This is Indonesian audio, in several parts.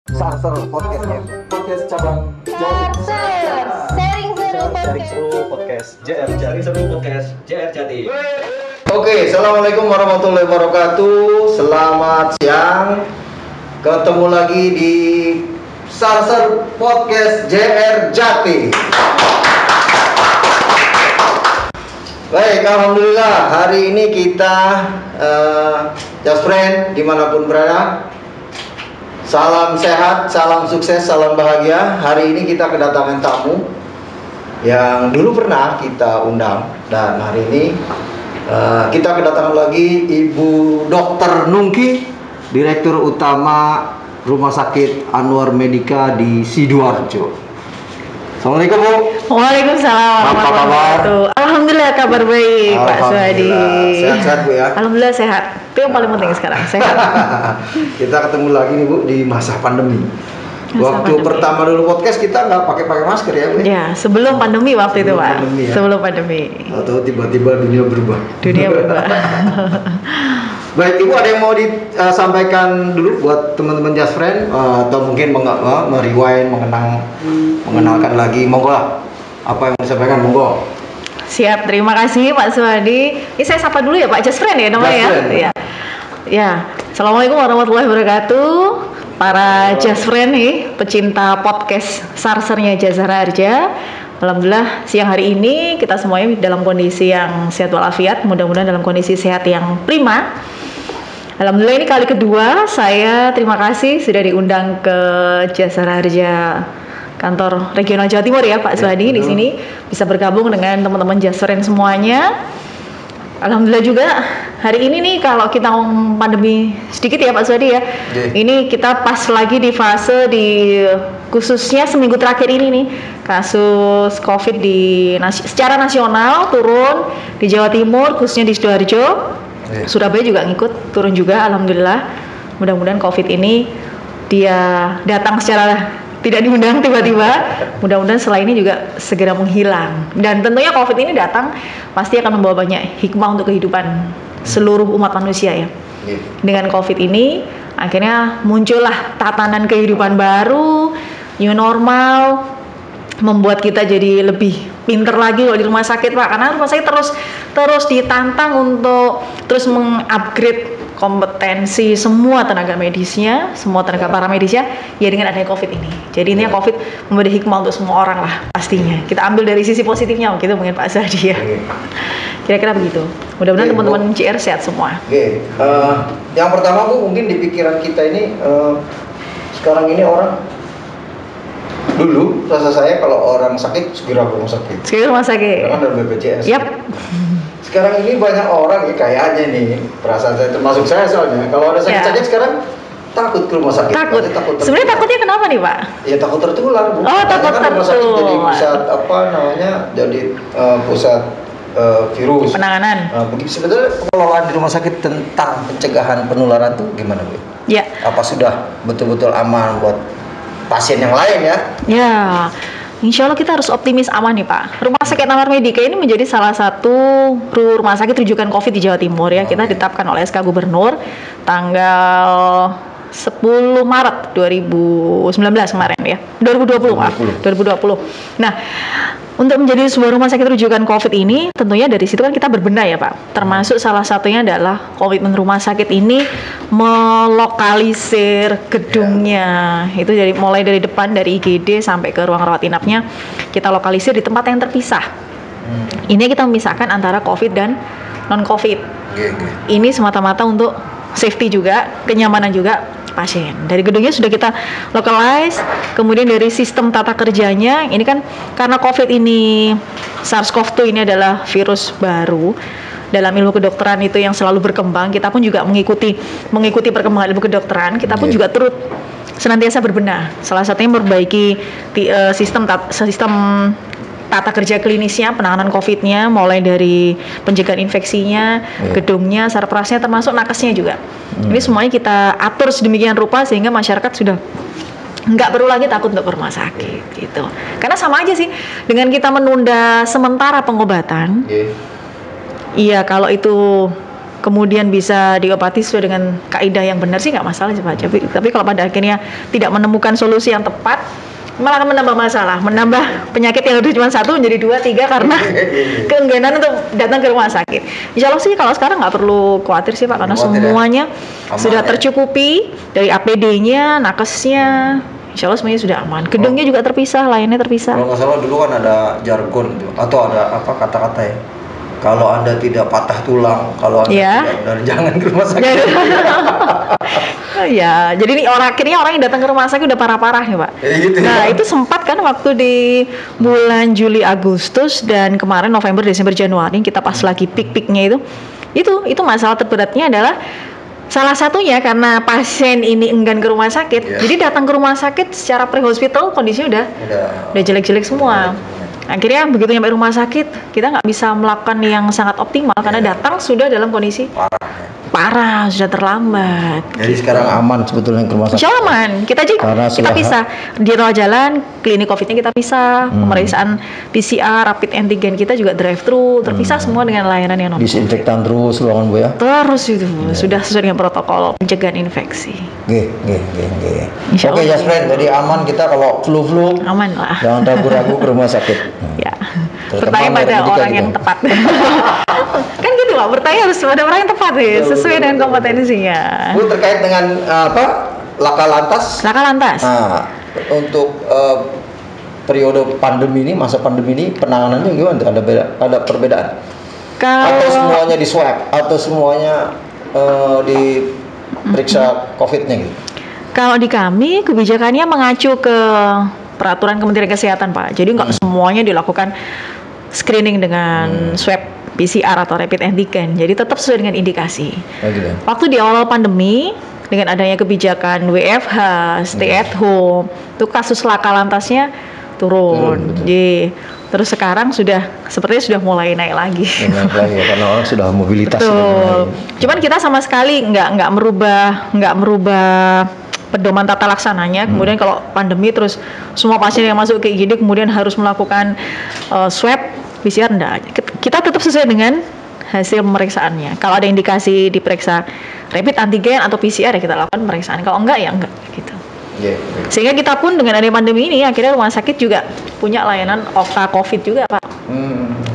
Sarser podcast ya. Podcast cabang Sarser, sharing seru Sharing podcast. seru podcast JR Sharing seru podcast JR Jati. Oke, assalamualaikum warahmatullahi wabarakatuh. Selamat siang. Ketemu lagi di Sarser podcast JR Jati. Baik, alhamdulillah hari ini kita just friend dimanapun berada. Salam sehat, salam sukses, salam bahagia. Hari ini kita kedatangan tamu yang dulu pernah kita undang, dan hari ini kita kedatangan lagi Ibu Dr. Nungki, Direktur Utama Rumah Sakit Anwar Medika di Sidoarjo. Assalamualaikum Bu. Waalaikumsalam Apa kabar? wabarakatuh. Alhamdulillah kabar baik Pak Suhadi. Sehat-sehat Bu ya. Alhamdulillah sehat. Itu yang paling penting sekarang, sehat. Kita ketemu lagi nih Bu di masa pandemi. Masa Waktu pandemi. pertama dulu podcast kita nggak pakai masker ya Bu. Ya, sebelum pandemi waktu itu Sebelum Pak. pandemi ya. Sebelum pandemi. Atau tiba-tiba dunia berubah. Dunia berubah. Baik, Ibu ada yang mau disampaikan dulu buat teman-teman Just Friend, atau mungkin merewind, mengenalkan lagi, monggo lah. Apa yang mau disampaikan, monggo. Siap, terima kasih Pak Suhadi. Ini saya sapa dulu ya Pak Just Friend ya namanya Just ya. Friend. Ya. Ya, Assalamualaikum warahmatullahi wabarakatuh. Para Just Friend nih, pecinta podcast Sarsernya Jasa Harja. Alhamdulillah siang hari ini kita semuanya dalam kondisi yang sehat walafiat, mudah-mudahan dalam kondisi sehat yang prima. Alhamdulillah ini kali kedua saya terima kasih sudah diundang ke Jasa Harja kantor regional Jawa Timur ya Pak Suhadi di betul. sini bisa bergabung dengan teman-teman Just Friend semuanya. Alhamdulillah juga hari ini nih kalau kita ngomong pandemi sedikit ya Pak Suhadi ya. Oke. Ini kita pas lagi di fase khususnya seminggu terakhir ini nih kasus COVID secara nasional turun di Jawa Timur khususnya di Sidoarjo. Oke. Surabaya juga ngikut turun juga alhamdulillah. Mudah-mudahan COVID ini dia datang secara tidak diundang tiba-tiba. Mudah-mudahan setelah ini juga segera menghilang. Dan tentunya COVID ini datang pasti akan membawa banyak hikmah untuk kehidupan seluruh umat manusia ya. Oke. Dengan COVID ini akhirnya muncullah tatanan kehidupan baru, new normal, membuat kita jadi lebih pinter lagi kalau di rumah sakit Pak, karena rumah sakit terus ditantang untuk terus mengupgrade kompetensi semua tenaga medisnya, semua tenaga paramedisnya ya dengan adanya COVID ini. Jadi ini COVID memberi hikmah untuk semua orang lah pastinya. Kita ambil dari sisi positifnya gitu mungkin Pak Sadi ya. Oke. Kira-kira begitu. Mudah-mudahan Oke, teman-teman CR sehat semua. Oke, yang pertama Bu, mungkin di pikiran kita ini sekarang ini orang, dulu rasa saya kalau orang sakit segera ke rumah sakit, Sekarang rumah sakit. karena ada BPJS. Yap. Sekarang ini banyak orang ya kayaknya nih, perasaan saya termasuk saya soalnya, kalau ada sakit-sakit sekarang takut ke rumah sakit. Takut. Pasti takut Sebenarnya tertular. takutnya kenapa nih Pak? Ya takut tertular Bu. Oh, takut Makanya kan rumah sakit jadi tertular. pusat jadi pusat virus. Penanganan. Begitu sebetulnya pengelolaan di rumah sakit tentang pencegahan penularan tuh gimana Bu? Ya. Apa sudah betul-betul aman buat pasien yang lain ya? Ya, insya Allah kita harus optimis aman nih Pak. Rumah sakit Anwar Medika ini menjadi salah satu rumah sakit rujukan COVID di Jawa Timur ya. Kita ditetapkan oleh SK Gubernur tanggal 10 Maret 2019 kemarin ya. 2020 maaf. 2020. Nah, untuk menjadi sebuah rumah sakit rujukan COVID ini tentunya dari situ kan kita berbenah ya Pak. Termasuk salah satunya adalah komitmen rumah sakit ini melokalisir gedungnya. Itu mulai dari depan dari IGD sampai ke ruang rawat inapnya kita lokalisir di tempat yang terpisah. Ini kita memisahkan antara COVID dan non COVID. Ini semata-mata untuk safety juga, kenyamanan juga pasien. Dari gedungnya sudah kita localize, kemudian dari sistem tata kerjanya, ini kan karena COVID ini, SARS-CoV-2 ini adalah virus baru, dalam ilmu kedokteran itu yang selalu berkembang, kita pun juga mengikuti perkembangan ilmu kedokteran, kita pun juga turut senantiasa berbenah. Salah satunya memperbaiki sistem tata kerja klinisnya, penanganan COVID-nya, mulai dari pencegahan infeksinya, gedungnya, sarprasnya, termasuk nakesnya juga. Ini semuanya kita atur sedemikian rupa sehingga masyarakat sudah nggak perlu lagi takut untuk ke rumah sakit gitu. Karena sama aja sih dengan kita menunda sementara pengobatan. Iya, kalau itu kemudian bisa diobati sesuai dengan kaidah yang benar sih nggak masalah sih Pak. Tapi kalau pada akhirnya tidak menemukan solusi yang tepat, malah akan menambah masalah, menambah penyakit yang udah cuma 1 menjadi 2, 3 karena keengganan untuk datang ke rumah sakit. Insya Allah sih kalau sekarang nggak perlu khawatir sih Pak, karena semuanya sudah tercukupi dari APD-nya, nakesnya. Insya Allah semuanya sudah aman. Gedungnya juga terpisah, layannya terpisah. Kalau nggak salah dulu kan ada jargon tuh, atau ada apa kata-kata ya. Kalau Anda tidak patah tulang, kalau Anda tidak benar, jangan ke rumah sakit. Ya, jadi ini akhirnya orang yang datang ke rumah sakit udah parah-parah ya Pak. Gitu, nah itu sempat kan waktu di bulan Juli Agustus dan kemarin November Desember Januari kita pas lagi peak-peaknya itu masalah terberatnya adalah salah satunya karena pasien ini enggan ke rumah sakit, jadi datang ke rumah sakit secara pre-hospital kondisinya udah jelek-jelek semua. Akhirnya begitu nyampe rumah sakit, kita nggak bisa melakukan yang sangat optimal karena datang sudah dalam kondisi parah, sudah terlambat. Jadi sekarang aman sebetulnya ke rumah sakit. Insya Allah aman. Kita kita pisah di rawat jalan, klinik COVID-nya kita pisah, pemeriksaan PCR, rapid antigen kita juga drive-thru, terpisah semua dengan layanan yang normal. Disinfektan terus ruangan Bu ya? Terus itu sudah sesuai dengan protokol pencegahan infeksi. Oke, just friend, jadi aman kita kalau flu aman lah. Jangan ragu-ragu ke rumah sakit. Ya. Bertanya pada orang yang tepat. Kan gitu Pak, bertanya harus pada orang yang tepat ya, sesuai dengan kompetensinya. Bu, terkait dengan Laka Lantas. Nah, untuk periode pandemi ini, masa pandemi ini penanganannya gimana? Ada perbedaan? Atau semuanya di swab atau semuanya diperiksa COVID-nya gitu? Kalau di kami kebijakannya mengacu ke peraturan Kementerian Kesehatan Pak. Jadi nggak semuanya dilakukan screening dengan swab PCR atau rapid antigen. Jadi tetap sesuai dengan indikasi. Waktu di awal pandemi dengan adanya kebijakan WFH, stay at home, itu kasus laka lantasnya turun. Jadi terus sekarang sepertinya sudah mulai naik lagi. Naik lagi ya, karena orang sudah mobilitas. Betul. Cuman kita sama sekali nggak merubah pedoman tata laksananya. Kemudian kalau pandemi terus semua pasien yang masuk ke IGD kemudian harus melakukan swab PCR, enggak. Kita tetap sesuai dengan hasil pemeriksaannya. Kalau ada indikasi diperiksa rapid antigen atau PCR ya kita lakukan pemeriksaan. Kalau enggak ya enggak gitu. Sehingga kita pun dengan adanya pandemi ini akhirnya rumah sakit juga punya layanan OKA COVID juga Pak.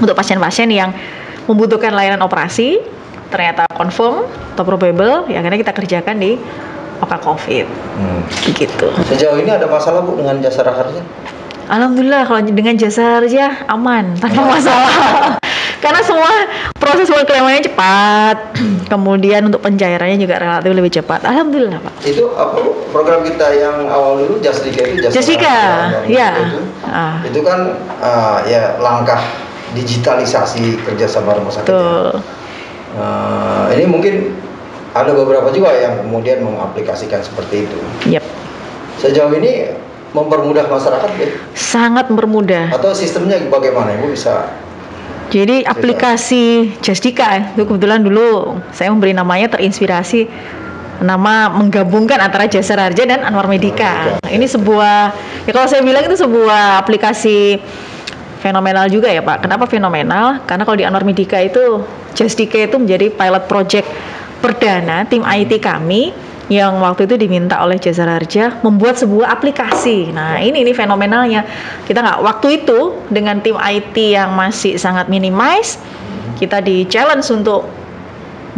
Untuk pasien-pasien yang membutuhkan layanan operasi ternyata confirm atau probable ya akhirnya kita kerjakan di OKA COVID. Begitu. Sejauh ini ada masalah Bu dengan jasa raharja? Alhamdulillah kalau dengan jasa raharja aman tanpa masalah. Karena semua proses penklamannya cepat, kemudian untuk pencairannya juga relatif lebih cepat. Alhamdulillah Pak. Itu apa Bu? Program kita yang awal dulu Jasdika itu ya. Itu kan ya langkah digitalisasi kerjasama rumah sakit. Betul. Ini mungkin ada beberapa juga yang kemudian mengaplikasikan seperti itu. Yep. Sejauh ini mempermudah masyarakat ya? Sangat mempermudah. Atau sistemnya bagaimana Ibu bisa? Jadi aplikasi Jasdika itu kebetulan dulu saya memberi namanya terinspirasi nama menggabungkan antara Jasa Raharja dan Anwar Medika. Ini sebuah ya kalau saya bilang itu sebuah aplikasi fenomenal juga ya Pak. Kenapa fenomenal? Karena kalau di Anwar Medika itu Jasdika itu menjadi pilot project perdana tim IT kami yang waktu itu diminta oleh Jasa Raharja membuat sebuah aplikasi. Nah ini fenomenalnya. Kita nggak waktu itu dengan tim IT yang masih sangat minimize, kita di challenge untuk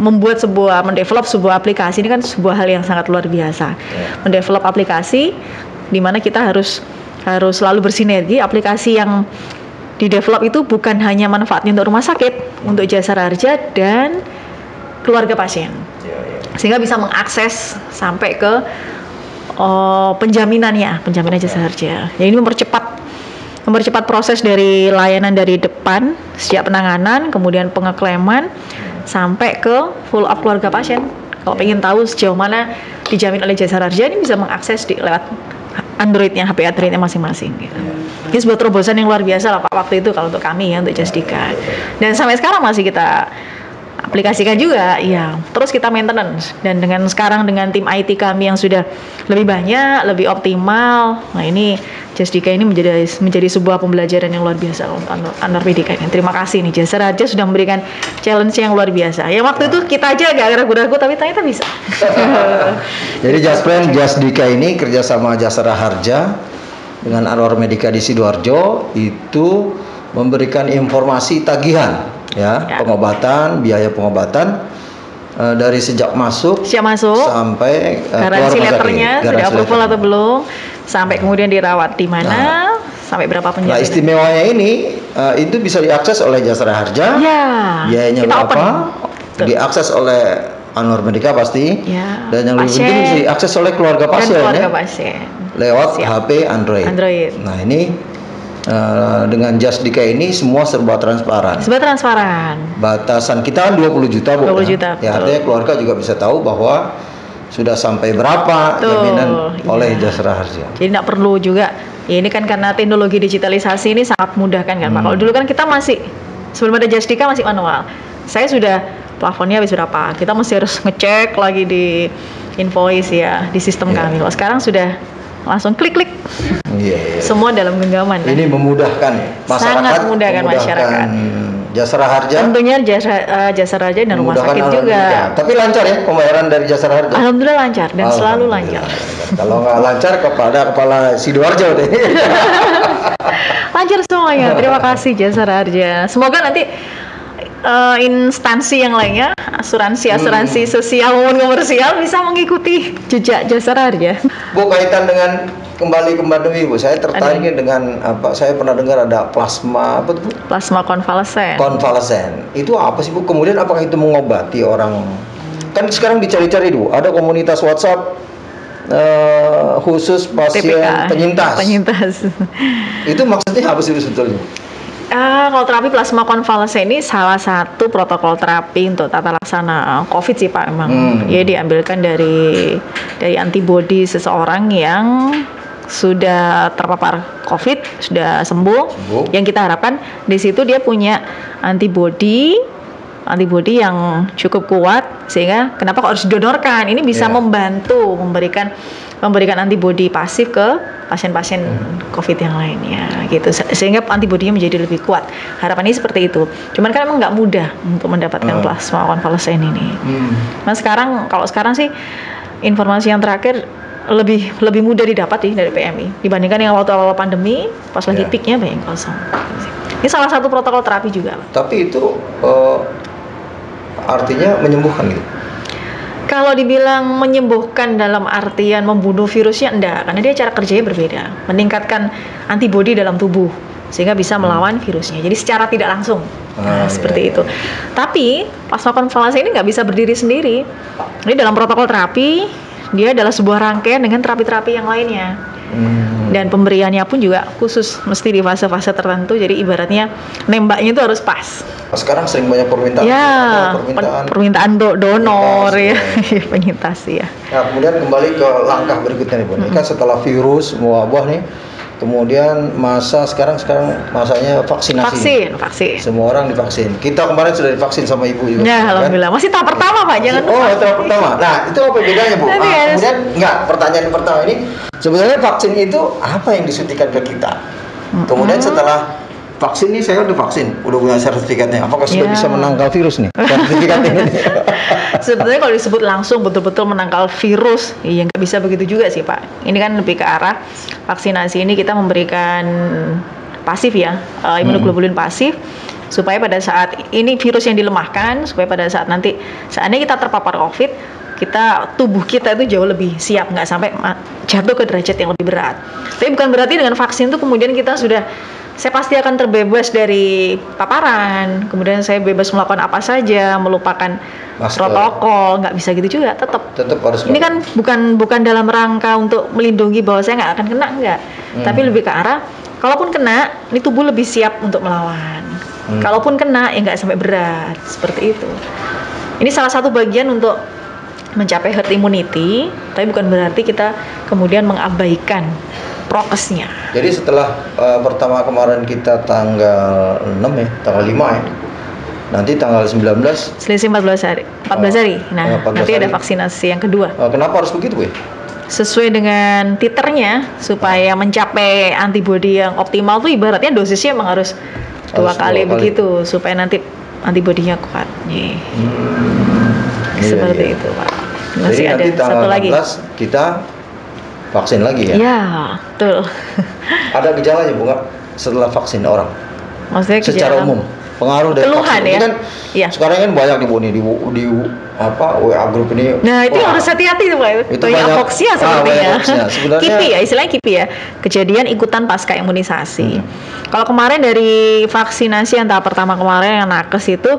mendevelop sebuah aplikasi. Ini kan sebuah hal yang sangat luar biasa. Mendevelop aplikasi di mana kita harus selalu bersinergi. Aplikasi yang didevelop itu bukan hanya manfaatnya untuk rumah sakit, untuk Jasa Raharja dan keluarga pasien. Sehingga bisa mengakses sampai ke penjaminan Jasa Raharja. Jadi ini mempercepat proses dari layanan dari depan sejak penanganan, kemudian pengeklaman sampai ke full up keluarga pasien. Kalau pengen tahu sejauh mana dijamin oleh Jasa Raharja, ini bisa mengakses lewat Androidnya, HP Androidnya masing-masing. Gitu. Ini sebuah terobosan yang luar biasa lah Pak waktu itu kalau untuk kami ya, untuk Jasdika. Dan sampai sekarang masih kita aplikasikan juga, ya. Terus kita maintenance, dan sekarang dengan tim IT kami yang sudah lebih banyak, lebih optimal. Nah, ini Jasdika ini menjadi sebuah pembelajaran yang luar biasa untuk Anwar PDK ini. Terima kasih nih Jasara Harja sudah memberikan challenge yang luar biasa. Ya waktu itu kita aja agak ragu-ragu, tapi ternyata bisa. Jadi Jasdika ini kerjasama Jasara Harja dengan Anwar Medika di Sidoarjo itu memberikan informasi tagihan ya. Pengobatan, biaya pengobatan dari sejak masuk sampai garansi letternya sudah approval atau belum, sampai kemudian dirawat di mana, sampai berapa penjara. Nah, istimewanya ini itu bisa diakses oleh Jasara Harja. Ya, biayanya kita berapa? Diakses oleh Anwar Medika pasti. Ya, dan yang lebih penting bisa diakses oleh keluarga pasien, lewat HP Android. Nah, ini dengan Jasdika ini semua serba transparan. Batasan kita kan 20 juta, Bu. 20 juta. Ya, artinya keluarga juga bisa tahu bahwa sudah sampai berapa jaminan oleh Jasara Harja. Jadi tidak perlu juga. Ya, ini kan karena teknologi digitalisasi ini sangat memudahkan kan, Pak. Kalau dulu kan kita masih sebelum ada Jasdika masih manual. Saya sudah plafonnya habis berapa? Kita masih harus ngecek lagi di invoice ya, di sistem kami. Kalau sekarang sudah langsung klik-klik. Semua dalam genggaman. Ini memudahkan masyarakat. Sangat memudahkan masyarakat. Jasara Harja. Tentunya Jasara Harja dan rumah sakit juga. Tapi lancar ya pembayaran dari Jasara Harja. Alhamdulillah lancar dan selalu lancar. Kalau nggak lancar kepada kepala Sidoarjo deh. Lancar semuanya. Terima kasih Jasara Harja. Semoga nanti instansi yang lainnya, asuransi sosial maupun komersial bisa mengikuti jejak Jasara Harja. Bu, kaitan dengan kembali ke pandemi, Bu, saya tertarik dengan apa? Saya pernah dengar ada plasma apa tuh? Plasma konvalesen. Itu apa sih, Bu? Kemudian apakah itu mengobati orang? Kan sekarang dicari-cari, Bu. Ada komunitas WhatsApp khusus pasien TPK, penyintas. Itu maksudnya apa sih sebetulnya? Kalau terapi plasma konvalesen ini salah satu protokol terapi untuk tata laksana COVID sih, Pak. Emang ya diambilkan dari antibodi seseorang yang sudah terpapar COVID, sudah sembuh. Yang kita harapkan di situ dia punya antibodi yang cukup kuat, sehingga kenapa kok harus didonorkan? Ini bisa membantu memberikan antibodi pasif ke pasien-pasien COVID yang lainnya gitu, sehingga antibodinya menjadi lebih kuat. Harapannya seperti itu. Cuman kan emang nggak mudah untuk mendapatkan plasma konvalesen ini. Nah kalau sekarang sih informasi yang terakhir lebih mudah didapat dari PMI dibandingkan yang waktu awal pandemi pas lagi peaknya banyak kosong. Ini salah satu protokol terapi juga. Tapi itu artinya menyembuhkan gitu? Kalau dibilang menyembuhkan dalam artian membunuh virusnya enggak, karena dia cara kerjanya berbeda, meningkatkan antibodi dalam tubuh sehingga bisa melawan virusnya. Jadi secara tidak langsung seperti itu. Tapi plasma konvalesen ini nggak bisa berdiri sendiri. Ini dalam protokol terapi dia adalah sebuah rangkaian dengan terapi-terapi yang lainnya. Dan pemberiannya pun juga khusus, mesti di fase-fase tertentu. Jadi ibaratnya nembaknya itu harus pas. Sekarang sering banyak permintaan. Ya, permintaan donor ya, penyintas ya. Nah, kemudian kembali ke langkah berikutnya nih, Bu. Ini kan setelah virus mewabah nih, kemudian sekarang masanya vaksinasi. Vaksin. Semua orang divaksin. Kita kemarin sudah divaksin sama Ibu juga. Ya, alhamdulillah. Masih tahap pertama, Pak. Jangan lupa. Tahap pertama. Nah, itu apa bedanya, Bu? Kemudian pertanyaan pertama ini, sebenarnya vaksin itu apa yang disuntikan ke kita? Kemudian setelah vaksin ini saya udah vaksin, udah punya sertifikatnya. Apakah sudah bisa menangkal virus nih? Sertifikat ini. Sebetulnya kalau disebut langsung betul-betul menangkal virus, ya nggak bisa begitu juga sih, Pak. Ini kan lebih ke arah vaksinasi ini kita memberikan pasif ya, imunoglobulin pasif, supaya pada saat ini virus yang dilemahkan, supaya pada saat nanti seandainya kita terpapar COVID, tubuh kita itu jauh lebih siap, nggak sampai jatuh ke derajat yang lebih berat. Tapi bukan berarti dengan vaksin itu kemudian kita saya pasti akan terbebas dari paparan, kemudian saya bebas melakukan apa saja, melupakan protokol, nggak bisa gitu juga, tetap harus. Ini kan bukan dalam rangka untuk melindungi bahwa saya nggak akan kena, enggak, tapi lebih ke arah, kalaupun kena, ini tubuh lebih siap untuk melawan. Kalaupun kena, ya nggak sampai berat, seperti itu. Ini salah satu bagian untuk mencapai herd immunity, tapi bukan berarti kita kemudian mengabaikan prokesnya. Jadi setelah pertama kemarin kita tanggal 6 ya, tanggal 5 ya, Nanti tanggal 19. Selisih 14 hari. 14 hari. Nah, 14 nanti ada hari. vaksinasi yang kedua. Kenapa harus begitu, Bu? Sesuai dengan titernya supaya mencapai antibodi yang optimal tuh ibaratnya dosisnya emang harus dua kali begitu supaya nanti antibodinya kuat. Seperti itu, Pak. Masih jadi ada nanti tanggal satu lagi. 16 kita vaksin lagi ya? Ya, betul. Ada gejalanya, Bu, nggak setelah vaksin orang? Maksudnya Secara umum, pengaruh dari keluhan vaksin. ya? Ini kan Iya. sekarang kan banyak di WA grup ini. Nah, itu wah, harus hati-hati tuh, Pak. Itu Banyak banyak- hoaxnya banyak sepertinya. hoaxnya. Sebenarnya- KIPI ya, istilahnya KIPI ya. Kejadian ikutan pasca imunisasi. Kalau kemarin dari vaksinasi yang tahap pertama kemarin yang nakes itu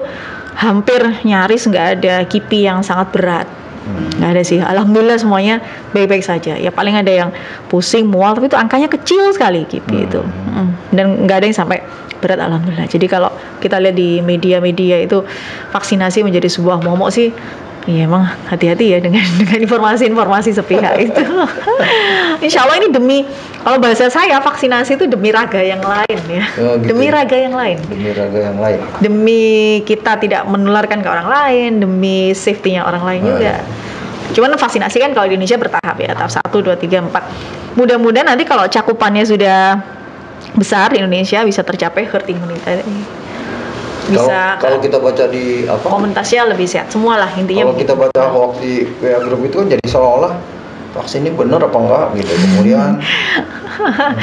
hampir nyaris nggak ada KIPI yang sangat berat. Nggak ada sih, alhamdulillah semuanya baik-baik saja. Ya paling ada yang pusing, mual, tapi itu angkanya kecil sekali KIPI itu. Dan nggak ada yang sampai berat, alhamdulillah. Jadi kalau kita lihat di media-media itu vaksinasi menjadi sebuah momok sih, ya emang hati-hati ya dengan informasi-informasi sepihak itu. Insya Allah ini demi, kalau bahasa saya vaksinasi itu demi raga yang lain ya. Oh, gitu. Demi raga yang lain. Demi raga yang lain. Demi kita tidak menularkan ke orang lain, demi safety-nya orang lain juga. Cuman vaksinasi kan kalau di Indonesia bertahap ya, tahap 1, 2, 3, 4. Mudah-mudahan nanti kalau cakupannya sudah besar di Indonesia bisa tercapai herd immunity. Bisa Kalau kita baca di apa? komunitasnya lebih sehat semua lah intinya. Kalau kita baca hoax di WA grup itu kan jadi seolah-olah vaksin ini benar apa enggak gitu. Kemudian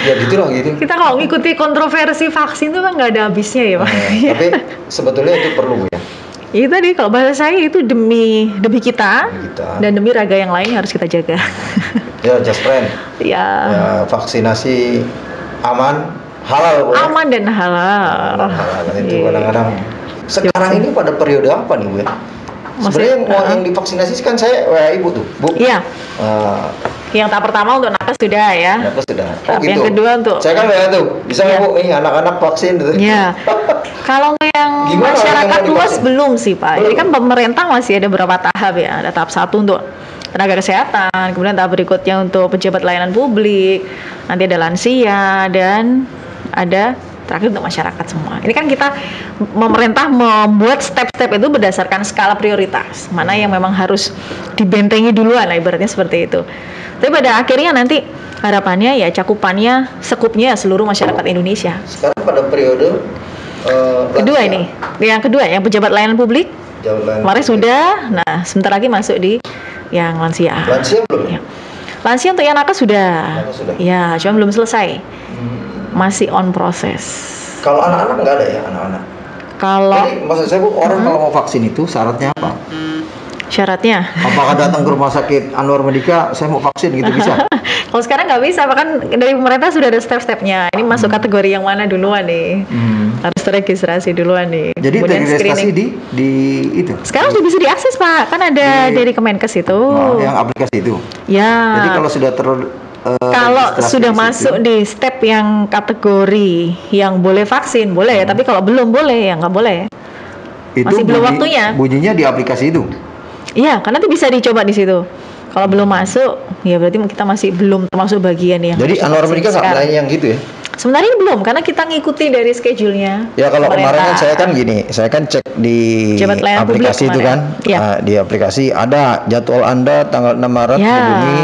ya gitulah gitu. Kita kalau ngikuti kontroversi vaksin itu kan nggak ada habisnya ya, Pak. Tapi sebetulnya itu perlu, Bu, ya. Itu tadi kalau bahasa saya itu demi kita, Kita. dan demi raga yang lain harus kita jaga. Ya, just friend. Ya, Ya, vaksinasi aman, halal, Bu, ya. aman dan halal. Halal itu Iya. kadang-kadang. Sekarang ini pada periode apa nih, Bu, ya? Sebenarnya yang divaksinasi kan saya WA Ibu tuh, Bu. Iya. Eh, Yang tahap pertama untuk nakes sudah ya. Kenapa sudah? Tahap yang kedua untuk Saya kan WA tuh, bisa nggak, Iya. Bu? Ini anak-anak vaksin gitu. Ya, kalau yang Gimana orang masyarakat yang mau luas divaksin? belum sih Pak. Jadi Belum. kan pemerintah masih ada beberapa tahap ya. Ada tahap 1 untuk tenaga kesehatan, kemudian tahap berikutnya untuk pejabat layanan publik, nanti ada lansia dan ada terakhir untuk masyarakat semua. Ini kan kita pemerintah membuat step-step itu berdasarkan skala prioritas, mana yang memang harus dibentengi duluan lah ibaratnya seperti itu. Tapi pada akhirnya nanti harapannya ya cakupannya sekupnya seluruh masyarakat Indonesia. Sekarang pada periode Kedua lansia. ini, yang kedua yang pejabat layanan publik Jalan kemarin sudah, nah sebentar lagi masuk di yang lansia. Lansia belum? Ya. Lansia untuk yang nakes sudah. Nakes sudah. Ya, cuma belum selesai. Masih on proses. Kalau anak-anak nggak ada ya, anak-anak. Kalau Jadi maksud saya, Bu, orang kalau mau vaksin itu syaratnya apa? syaratnya, Apakah datang ke rumah sakit Anwar Medika, saya mau vaksin gitu bisa? kalau sekarang nggak bisa, bahkan dari pemerintah sudah ada step-stepnya. Ini masuk kategori yang mana duluan nih? Harus terregistrasi duluan nih. Jadi Kemudian registrasi screening. di itu. Sekarang sudah bisa diakses Pak, kan ada Di- dari Kemenkes itu. Nah, yang aplikasi itu. Ya. Jadi kalau sudah Kalau registrasi sudah di situ, masuk di step yang kategori yang boleh vaksin boleh, tapi kalau belum boleh ya nggak boleh. itu masih belum waktunya. Bunyinya di aplikasi itu. Iya, karena nanti bisa dicoba di situ. Kalau belum masuk, ya berarti kita masih belum termasuk bagian yang. Jadi harus Anwar vaksin Medika nggak sekarang. melayani yang gitu ya? Sebenarnya ini belum, karena kita ngikuti dari schedule-nya. Ya kalau kemarin kan pemerintah. saya kan gini, saya kan cek di Pejabat layanan publik aplikasi itu kemarin. kan, Iya. di aplikasi ada jadwal Anda tanggal 6 Maret Ya. hubungi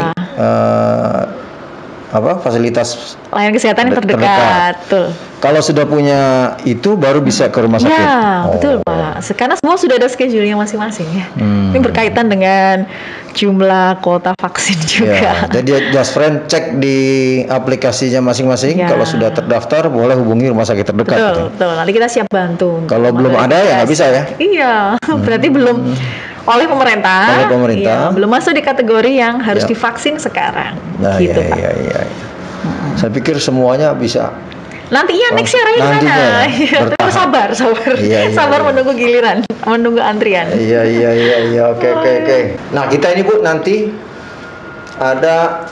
fasilitas. Layanan kesehatan yang Terdekat. terdekat, betul. Kalau sudah punya itu baru bisa ke rumah sakit. Ya, Oh. betul Pak. Karena semua sudah ada schedule-nya masing-masing ya. Hmm. Ini berkaitan dengan jumlah kuota vaksin juga. Ya, jadi Just Friend cek di aplikasinya masing-masing. Ya. Kalau sudah terdaftar boleh hubungi rumah sakit terdekat. Betul, gitu. betul. Nanti kita siap bantu. untuk Kalau belum ada ya nggak bisa ya? Iya, berarti belum oleh pemerintah. Oleh pemerintah. Iya, belum masuk di kategori yang harus Ya. divaksin sekarang. Nah, gitu, iya, Pak. iya, iya. Saya pikir semuanya bisa. Nantinya next year Nantinya gimana? ya, Iya, bertahap. terus sabar. Iya, iya, sabar iya. menunggu giliran, menunggu antrian. Iya, oke. Nah, kita ini Bu nanti ada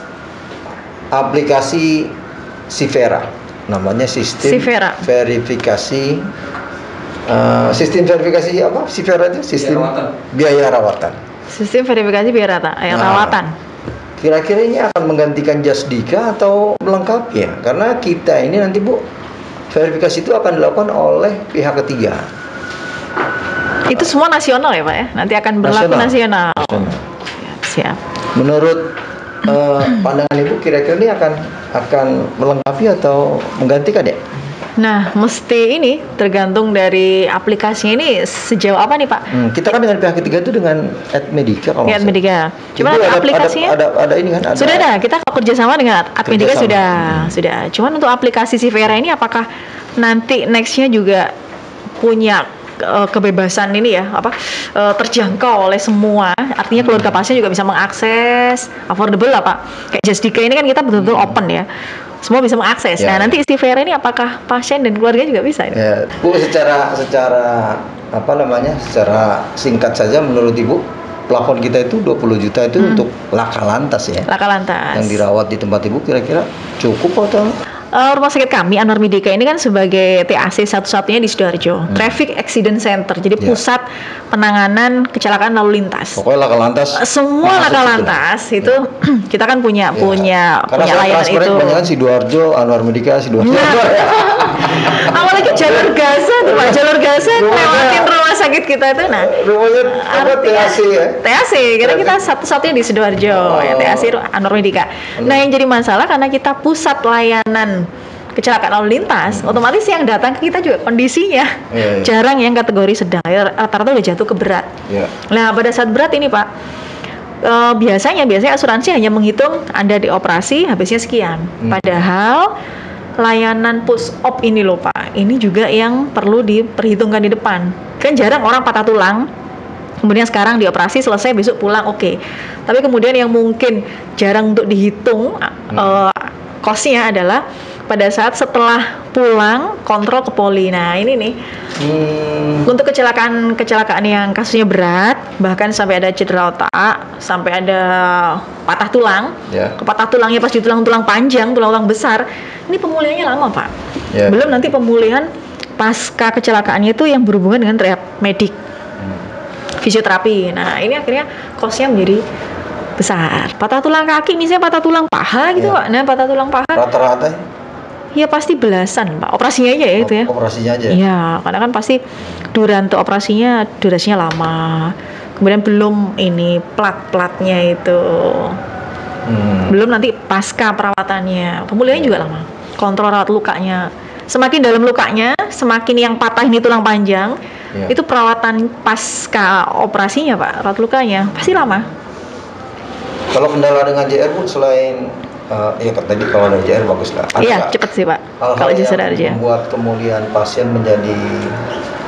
aplikasi Sivera, namanya sistem Sivera. verifikasi. Sistem verifikasi apa? Sivera itu sistem biaya rawatan. Sistem verifikasi biaya rata, Nah. rawatan. Kira-kira ini akan menggantikan Jasdika atau melengkapi ya? Karena kita ini nanti Bu verifikasi itu akan dilakukan oleh pihak ketiga. Itu semua nasional ya Pak ya? Nanti akan berlaku nasional. Siap. Menurut pandangan Ibu, kira-kira ini akan melengkapi atau menggantikan ya? Nah, mesti ini tergantung dari aplikasinya ini sejauh apa nih Pak? Kita kan dengan pihak ketiga itu dengan Admedica kalau Ad Medica. Cuma aplikasinya ada ini kan? Sudah ada. Kita kerjasama dengan Ad Medica sudah. Cuman untuk aplikasi si Vera ini apakah nanti nextnya juga punya kebebasan ini ya terjangkau oleh semua, artinya keluarga pasien juga bisa mengakses, affordable lah Pak. Kayak Justika ini kan kita betul-betul open ya, semua bisa mengakses. Nah nanti Istivera ini apakah pasien dan keluarga juga bisa? Ya, Bu, secara secara singkat saja, menurut Ibu plafon kita itu 20 juta itu untuk laka lantas ya? Laka lantas yang dirawat di tempat Ibu kira-kira cukup atau? Rumah sakit kami Anwar Medica ini kan sebagai TAC satu-satunya di Sidoarjo, Traffic Accident Center, jadi pusat penanganan kecelakaan lalu lintas. Pokoknya laka lantas. Semua laka lantas itu kita kan punya layanan itu. Karena Sidoarjo, Anwar Medica, Sidoarjo. Apalagi jalur Gaza tuh Pak, jalur Gaza lewatin rumah sakit kita itu. Nah, rumahnya TAC ya? TAC, karena kita satu-satunya di Sidoarjo, ya TAC Anwar Medica. Nah, yang jadi masalah karena kita pusat layanan kecelakaan lalu lintas, otomatis yang datang ke kita juga kondisinya jarang yang kategori sedang, rata-rata udah jatuh ke berat. Nah, pada saat berat ini Pak, biasanya asuransi hanya menghitung Anda dioperasi habisnya sekian. Padahal layanan push op ini loh Pak, ini juga yang perlu diperhitungkan di depan. Kan jarang orang patah tulang kemudian sekarang dioperasi selesai besok pulang, oke. Tapi kemudian yang mungkin jarang untuk dihitung cost-nya adalah pada saat setelah pulang kontrol ke poli. Nah ini nih untuk kecelakaan yang kasusnya berat, bahkan sampai ada cedera otak, sampai ada patah tulang, patah tulangnya pas di tulang panjang, tulang besar, ini pemulihannya lama Pak. Belum nanti pemulihan pasca kecelakaannya itu yang berhubungan dengan rehab medik, fisioterapi. Nah ini akhirnya cost-nya menjadi besar. Patah tulang kaki misalnya, patah tulang paha gitu Pak. Nah patah tulang paha rata-rata ya pasti belasan Pak, operasinya aja ya itu ya. Operasinya aja. Iya, karena kan pasti durasinya lama. Kemudian belum ini plat-platnya itu. Belum nanti pasca perawatannya. Pemulihannya juga lama. Kontrol rawat lukanya. Semakin dalam lukanya, semakin yang patah ini tulang panjang, itu perawatan pasca operasinya Pak, rawat lukanya pasti lama. Kalau kendala dengan JR Bu, selain tadi kalau dari JR bagus lah. Iya, cepat sih Pak. Kalau yang membuat kemudian pasien menjadi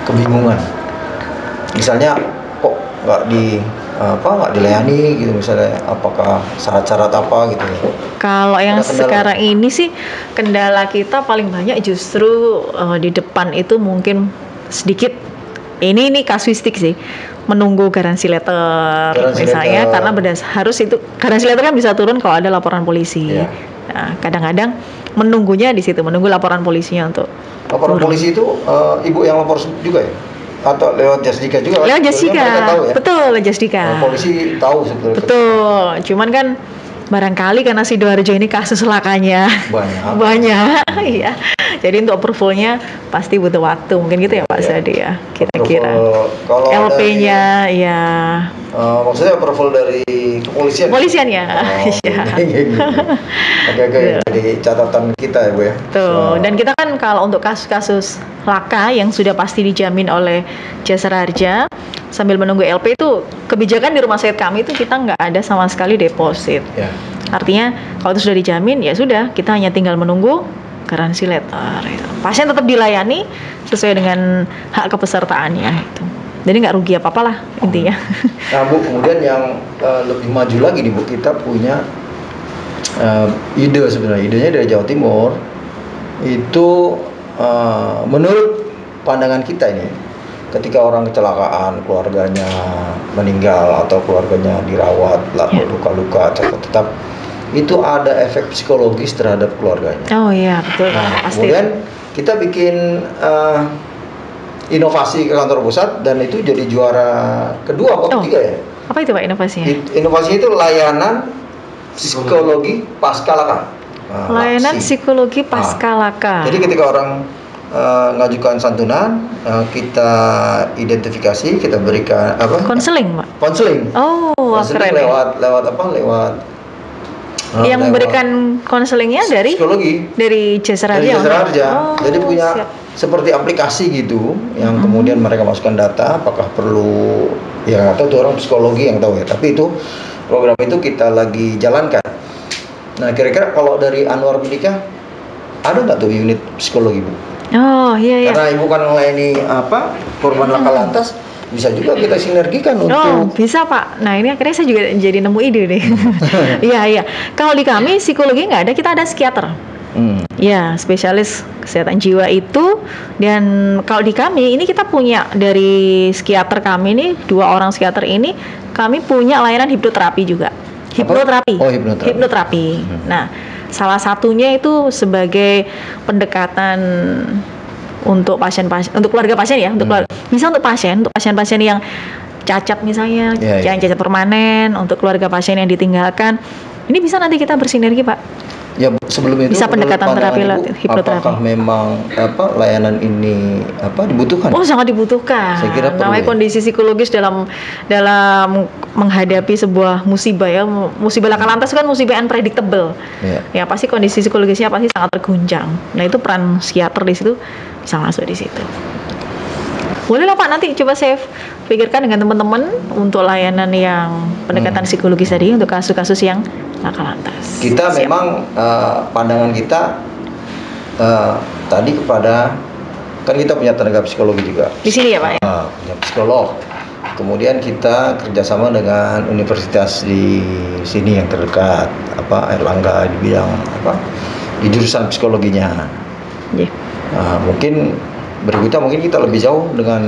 kebingungan. Misalnya kok nggak dilayani gitu misalnya, apakah syarat-syarat apa gitu ya? Kalau yang sekarang ini sih kendala kita paling banyak justru di depan itu mungkin sedikit ini kasuistik sih, menunggu garansi letter misalnya, karena harus itu garansi letter kan bisa turun kalau ada laporan polisi. Nah, kadang-kadang menunggunya di situ, menunggu laporan polisinya untuk laporan polisi itu Ibu yang lapor juga ya? Atau lewat Justika juga? Lewat Justika, ya? Betul, Justika. Polisi tahu sebetulnya. Betul, cuman kan barangkali karena Sidoarjo ini kasus lakanya banyak, iya. Jadi untuk approval-nya pasti butuh waktu, mungkin gitu ya Pak Sadi ya, kira-kira. Kalau LP-nya ya. Maksudnya approval dari kepolisian? Kepolisian ya. Iya. Oke, jadi catatan kita ya Bu ya. Tuh, dan kita kan kalau untuk kasus-kasus laka yang sudah pasti dijamin oleh Jasa Raharja, sambil menunggu LP itu kebijakan di rumah sakit kami itu kita nggak ada sama sekali deposit. Artinya kalau itu sudah dijamin ya sudah, kita hanya tinggal menunggu garansi letter. Pasien tetap dilayani sesuai dengan hak kepesertaannya itu. Jadi nggak rugi apa-apa lah intinya. Nah Bu, kemudian yang lebih maju lagi nih Bu, kita punya ide sebenarnya. Idenya dari Jawa Timur. Itu menurut pandangan kita ini, ketika orang kecelakaan, keluarganya meninggal atau keluarganya dirawat, luka-luka, tetap itu ada efek psikologis terhadap keluarganya. Oh iya, betul. Nah, pasti. Kemudian kita bikin inovasi ke kantor pusat dan itu jadi juara kedua atau ketiga ya. Apa itu Pak inovasinya? Inovasinya itu layanan psikologi pasca laka. Layanan psikologi pasca laka. Jadi ketika orang ngajukan santunan, kita identifikasi, kita berikan apa? Konseling, Pak. Konseling. Oh, wah, Konseling keren. lewat apa? Lewat Yang memberikan konselingnya dari psikologi. dari Jasa Dari Raja. Jasa Raja. Oh, Jadi punya siap. seperti aplikasi gitu, yang kemudian mereka masukkan data. Apakah perlu? Ya nggak tahu tuh, orang psikologi yang tahu ya. Tapi itu program itu kita lagi jalankan. Nah, kira-kira kalau dari Anwar Medika ada nggak tuh unit psikologi, Bu? Oh, iya. Karena Ibu kan melayani apa korban laka lantas, bisa juga kita sinergikan Oh, untuk bisa Pak. Nah, ini akhirnya saya juga jadi nemu ide nih. Iya. Kalau di kami psikologi nggak ada, kita ada psikiater. Ya, spesialis kesehatan jiwa itu. Dan kalau di kami ini kita punya dari psikiater kami nih, 2 orang psikiater ini, kami punya layanan hipnoterapi juga. Hipnoterapi. Oh, hipnoterapi. Hipnoterapi. Nah, salah satunya itu sebagai pendekatan untuk pasien-pasien, untuk keluarga pasien ya, untuk bisa untuk pasien-pasien yang cacat misalnya, yang cacat permanen, untuk keluarga pasien yang ditinggalkan. Ini bisa nanti kita bersinergi, Pak. Ya, sebelum itu Bisa pendekatan terapi hipnoterapi. apakah memang layanan ini dibutuhkan? Oh, sangat dibutuhkan. Saya kira perlu, namanya ya. kondisi psikologis dalam menghadapi sebuah musibah ya. Musibah laka lantas kan musibah unpredictable. Ya, pasti kondisi psikologisnya pasti sangat terguncang. Nah, itu peran psikiater di situ bisa masuk di situ. Boleh lah Pak, nanti coba saya pikirkan dengan teman-teman untuk layanan yang pendekatan psikologis tadi untuk kasus-kasus yang laka lantas. Kita Siap. memang pandangan kita tadi kepada, kan kita punya tenaga psikologi juga. Di sini ya Pak ya? Punya psikolog. Kemudian kita kerjasama dengan universitas di sini yang terdekat, Airlangga, di bidang di jurusan psikologinya. Yeah. Mungkin berikutnya kita lebih jauh dengan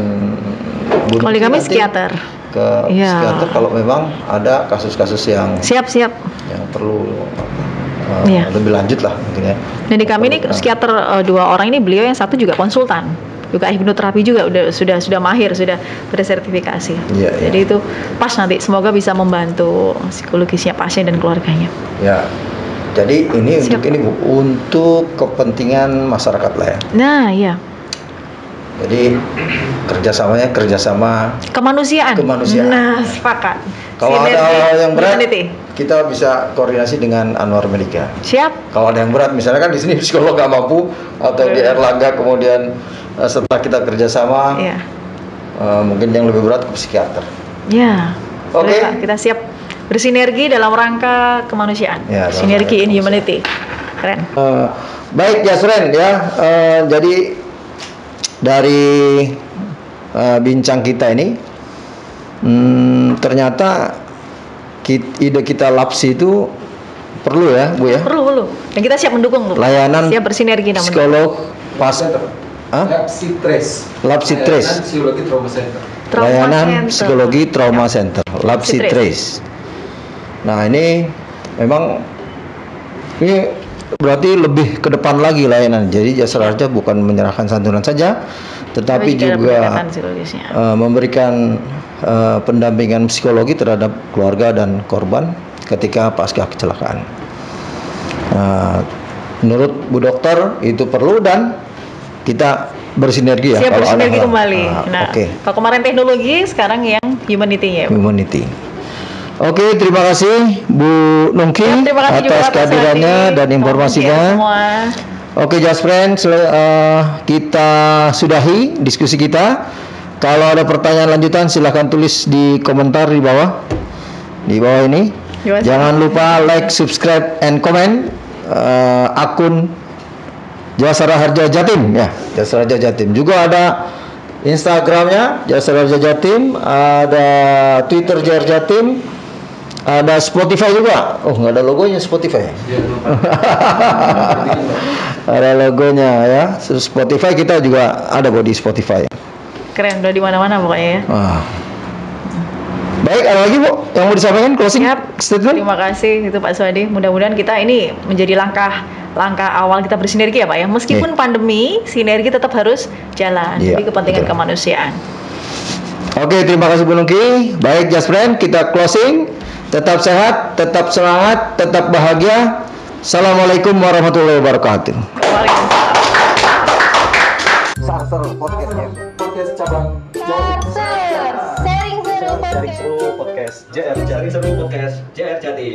kalau di kami psikiater ke psikiater kalau memang ada kasus-kasus yang siap yang perlu Iya. lebih lanjut lah mungkin ya. Dan di kami ini psikiater 2 orang ini, beliau yang satu juga konsultan, juga hipnoterapi juga, sudah mahir, sudah bersertifikasi. Iya. Jadi itu pas nanti semoga bisa membantu psikologisnya pasien dan keluarganya. Ya. Jadi ini untuk kepentingan masyarakat lah ya. Nah, iya. Jadi kerjasama Kemanusiaan. Nah, sepakat. Kalau ada hal yang berat, humanity. kita bisa koordinasi dengan Anwar Medika. Siap. Kalau ada yang berat, misalnya kan di sini psikolog nggak mampu, atau di Erlangga kemudian setelah kita kerjasama, mungkin yang lebih berat ke psikiater. Ya. Oke. Kita siap bersinergi dalam rangka kemanusiaan. Ya, Sinergi in humanity. Keren. Baik Jasren ya. Jadi dari bincang kita ini, ternyata ide kita LAPSI itu perlu ya, Bu ya. Perlu. Dan kita siap mendukung, Bu. Layanan siap bersinergi namanya. psikolog LAPSI Trace. LAPSI Trace. Psikologi Trauma Center. Layanan psikologi trauma center. LAPSI Trace. Nah, ini memang berarti lebih ke depan lagi layanan. Jadi Jasa Raja bukan menyerahkan santunan saja, tetapi juga memberikan pendampingan psikologi terhadap keluarga dan korban ketika pasca kecelakaan. Menurut Bu Dokter itu perlu dan kita bersinergi ya. Siap bersinergi kembali. Kalau kemarin teknologi, sekarang yang humanity-nya. Humanity. Oke, terima kasih Bu Nungki atas kehadirannya dan informasinya. Oke, Just Friends, kita sudahi diskusi kita. Kalau ada pertanyaan lanjutan silahkan tulis di komentar di bawah ini. Jangan lupa like, subscribe, and comment akun Jasara Harja Jatim ya, Jasara Harja Jatim. Juga ada Instagramnya Jasara Harja Jatim, ada Twitter JR Jatim. Ada Spotify juga. Oh, nggak ada logonya Spotify. Ada logonya ya. Spotify kita juga ada di Spotify. Keren, udah di mana-mana pokoknya ya. Baik, ada lagi Bu yang mau disampaikan closing statement? Terima kasih itu Pak Swadi. Mudah-mudahan kita ini menjadi langkah awal kita bersinergi ya Pak ya. Meskipun pandemi, sinergi tetap harus jalan demi kepentingan kemanusiaan. Oke, terima kasih Bu Nungki. Baik, Just Friend, kita closing. Tetap sehat, tetap semangat, tetap bahagia. Assalamualaikum warahmatullahi wabarakatuh. Waalaikumsalam. Charter podcastnya. Podcast cabang Sharing seru Cari seru podcast JR Cari seru podcast JR Jati.